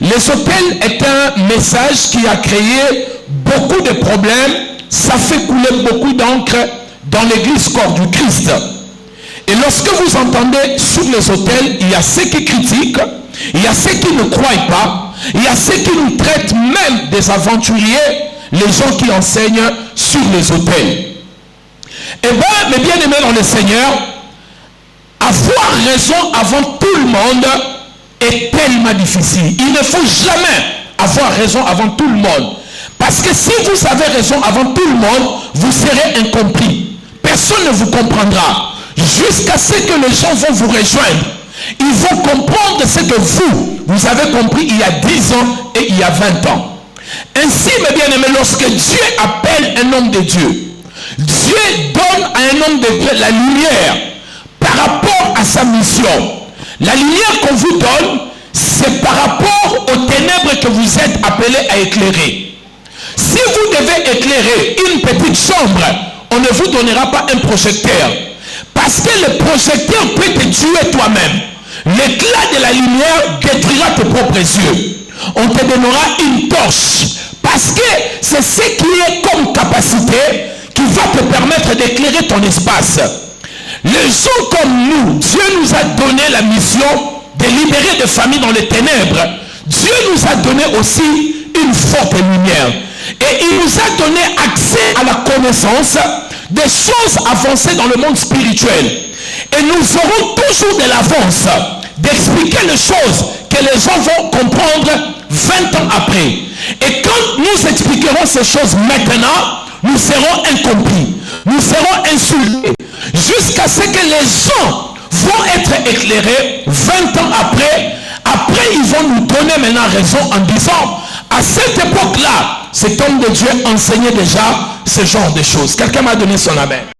Les hôtels est un message qui a créé beaucoup de problèmes. Ça fait couler beaucoup d'encre dans l'église corps du Christ. Et lorsque vous entendez sur les hôtels, il y a ceux qui critiquent, il y a ceux qui ne croient pas, il y a ceux qui nous traitent même des aventuriers, les gens qui enseignent sur les hôtels. Eh bien, mes bien-aimés dans le Seigneur, avoir raison avant tout le monde est tellement difficile. Il ne faut jamais avoir raison avant tout le monde. Parce que si vous avez raison avant tout le monde, vous serez incompris. Personne ne vous comprendra. Jusqu'à ce que les gens vont vous rejoindre. Ils vont comprendre ce que vous avez compris il y a 10 ans et il y a 20 ans. Ainsi, mes bien-aimés, lorsque Dieu appelle un homme de Dieu, Dieu donne à un homme de Dieu la lumière par rapport à sa mission. La lumière qu'on vous donne, c'est par rapport aux ténèbres que vous êtes appelés à éclairer. Si vous devez éclairer une petite chambre, on ne vous donnera pas un projecteur. Parce que le projecteur peut te tuer toi-même. L'éclat de la lumière détruira tes propres yeux. On te donnera une torche. Parce que c'est ce qui est comme capacité qui va te permettre d'éclairer ton espace. Les gens comme nous, Dieu nous a donné la mission de libérer des familles dans les ténèbres. Dieu nous a donné aussi une forte lumière. Et il nous a donné accès à la connaissance des choses avancées dans le monde spirituel. Et nous aurons toujours de l'avance d'expliquer les choses que les gens vont comprendre 20 ans après. Et quand nous expliquerons ces choses maintenant, nous serons incompris. Nous serons insultés. Jusqu'à ce que les gens vont être éclairés 20 ans après. Après, ils vont nous donner maintenant raison en disant, à cette époque-là, cet homme de Dieu enseignait déjà ce genre de choses. Quelqu'un m'a donné son amen.